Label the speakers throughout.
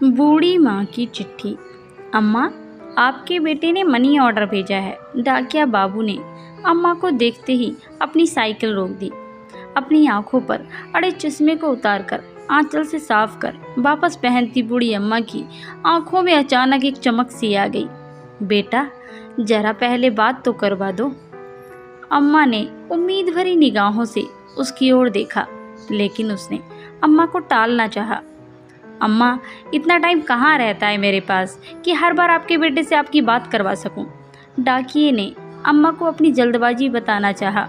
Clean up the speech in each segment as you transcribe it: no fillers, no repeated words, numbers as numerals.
Speaker 1: बूढ़ी माँ की चिट्ठी। अम्मा, आपके बेटे ने मनी ऑर्डर भेजा है। डाकिया बाबू ने अम्मा को देखते ही अपनी साइकिल रोक दी। अपनी आंखों पर अड़े चश्मे को उतारकर आंचल से साफ कर वापस पहनती बूढ़ी अम्मा की आंखों में अचानक एक चमक सी आ गई। बेटा, जरा पहले बात तो करवा दो। अम्मा ने उम्मीद भरी निगाहों से उसकी ओर देखा, लेकिन उसने अम्मा को टालना चाहा। अम्मा, इतना टाइम कहाँ रहता है मेरे पास कि हर बार आपके बेटे से आपकी बात करवा सकूं। डाकिये ने अम्मा को अपनी जल्दबाजी बताना चाहा,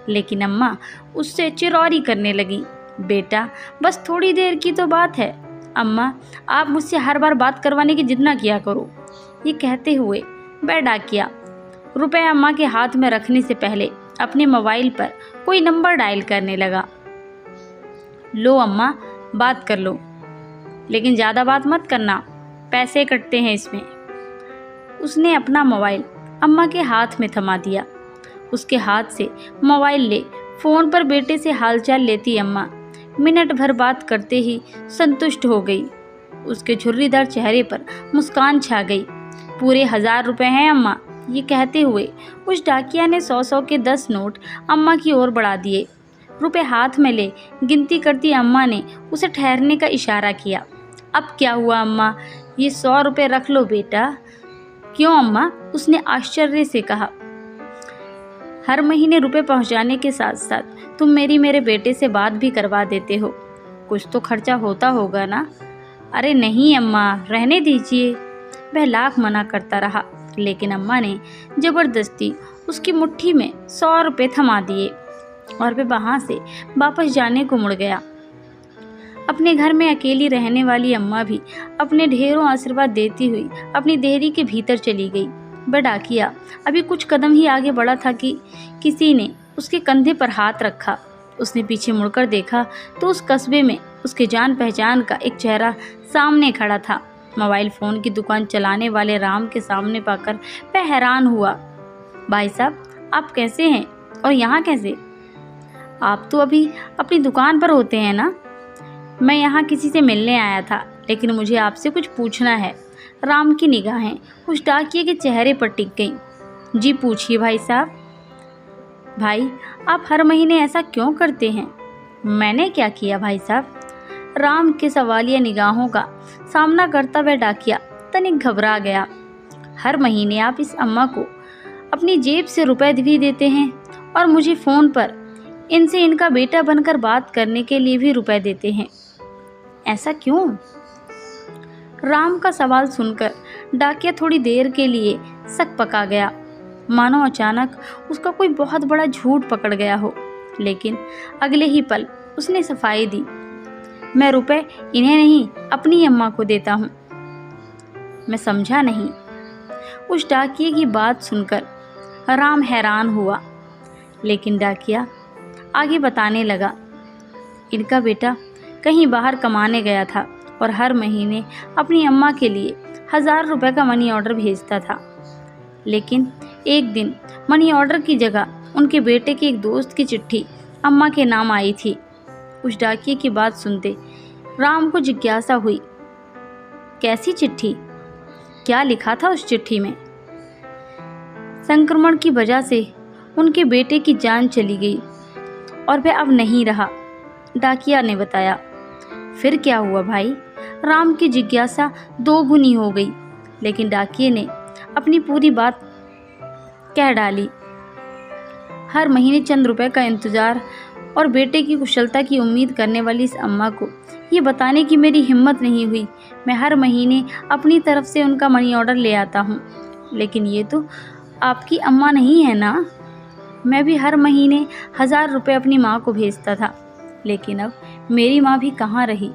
Speaker 1: लेकिन अम्मा उससे चिरौरी करने लगी। बेटा, बस थोड़ी देर की तो बात है। अम्मा, आप मुझसे हर बार बात करवाने की जिद ना किया करो। ये कहते हुए वह डाकिया रुपए अम्मा के हाथ में रखने से पहले अपने मोबाइल पर कोई नंबर डायल करने लगा। लो अम्मा, बात कर लो, लेकिन ज़्यादा बात मत करना, पैसे कटते हैं इसमें। उसने अपना मोबाइल अम्मा के हाथ में थमा दिया। उसके हाथ से मोबाइल ले फ़ोन पर बेटे से हालचाल लेती अम्मा मिनट भर बात करते ही संतुष्ट हो गई। उसके झुर्रीदार चेहरे पर मुस्कान छा गई। पूरे 1000 रुपये हैं अम्मा। ये कहते हुए उस डाकिया ने 100 के 10 नोट अम्मा की ओर बढ़ा दिए। रुपए हाथ में ले गिनती करती अम्मा ने उसे ठहरने का इशारा किया। अब क्या हुआ अम्मा, ये 100 रुपये रख लो बेटा। क्यों अम्मा, उसने आश्चर्य से कहा। हर महीने रुपए पहुंचाने के साथ साथ तुम मेरे बेटे से बात भी करवा देते हो, कुछ तो खर्चा होता होगा ना। अरे नहीं अम्मा, रहने दीजिए। वह लाख मना करता रहा, लेकिन अम्मा ने ज़बरदस्ती उसकी मुट्ठी में 100 रुपये थमा दिए और वह वहाँ से वापस जाने को मुड़ गया। अपने घर में अकेली रहने वाली अम्मा भी अपने ढेरों आशीर्वाद देती हुई अपनी देहरी के भीतर चली गई। वह डाकिया अभी कुछ कदम ही आगे बढ़ा था कि किसी ने उसके कंधे पर हाथ रखा। उसने पीछे मुड़कर देखा तो उस कस्बे में उसके जान पहचान का एक चेहरा सामने खड़ा था। मोबाइल फ़ोन की दुकान चलाने वाले राम के सामने पाकर वह हैरान हुआ। भाई साहब, आप कैसे हैं और यहाँ कैसे? आप तो अभी अपनी दुकान पर होते हैं ना? मैं यहाँ किसी से मिलने आया था, लेकिन मुझे आपसे कुछ पूछना है। राम की निगाहें उस डाकिये के चेहरे पर टिक गईं। जी पूछिए भाई साहब। भाई, आप हर महीने ऐसा क्यों करते हैं? मैंने क्या किया भाई साहब? राम के सवालिया निगाहों का सामना करता वह डाकिया तनिक घबरा गया। हर महीने आप इस अम्मा को अपनी जेब से रुपए भी देते हैं और मुझे फ़ोन पर इनसे इनका बेटा बनकर बात करने के लिए भी रुपए देते हैं। ऐसा क्यों? राम का सवाल सुनकर डाकिया थोड़ी देर के लिए सक पका गया, मानो अचानक उसका कोई बहुत बड़ा झूठ पकड़ गया हो। लेकिन अगले ही पल उसने सफाई दी। मैं रुपए इन्हें नहीं, अपनी अम्मा को देता हूँ। मैं समझा नहीं। उस डाकिये की बात सुनकर राम हैरान हुआ, लेकिन डाकिया आगे बताने लगा। इनका बेटा कहीं बाहर कमाने गया था और हर महीने अपनी अम्मा के लिए 1000 रुपये का मनी ऑर्डर भेजता था। लेकिन एक दिन मनी ऑर्डर की जगह उनके बेटे के एक दोस्त की चिट्ठी अम्मा के नाम आई थी। उस डाकिये की बात सुनते राम को जिज्ञासा हुई। कैसी चिट्ठी? क्या लिखा था उस चिट्ठी में? संक्रमण की वजह से उनके बेटे की जान चली गई और वह अब नहीं रहा, डाकिया ने बताया। फिर क्या हुआ भाई? राम की जिज्ञासा दोगुनी हो गई, लेकिन डाकिये ने अपनी पूरी बात कह डाली। हर महीने चंद रुपए का इंतजार और बेटे की कुशलता की उम्मीद करने वाली इस अम्मा को ये बताने की मेरी हिम्मत नहीं हुई। मैं हर महीने अपनी तरफ से उनका मनी ऑर्डर ले आता हूँ, लेकिन ये तो आपकी अम्मा नहीं है ना। मैं भी हर महीने 1000 रुपये अपनी माँ को भेजता था, लेकिन अब मेरी माँ भी कहाँ रही।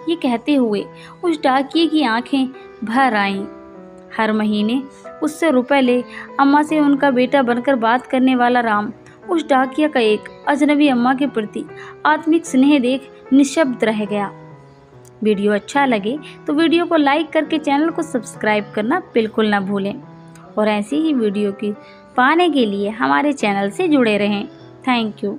Speaker 1: ये कहते हुए उस डाकिये की आंखें भर आईं। हर महीने उससे रुपए ले अम्मा से उनका बेटा बनकर बात करने वाला राम उस डाकिया का एक अजनबी अम्मा के प्रति आत्मिक स्नेह देख निशब्द रह गया। वीडियो अच्छा लगे तो वीडियो को लाइक करके चैनल को सब्सक्राइब करना बिल्कुल ना भूलें और ऐसी ही वीडियो की पाने के लिए हमारे चैनल से जुड़े रहें। Thank you.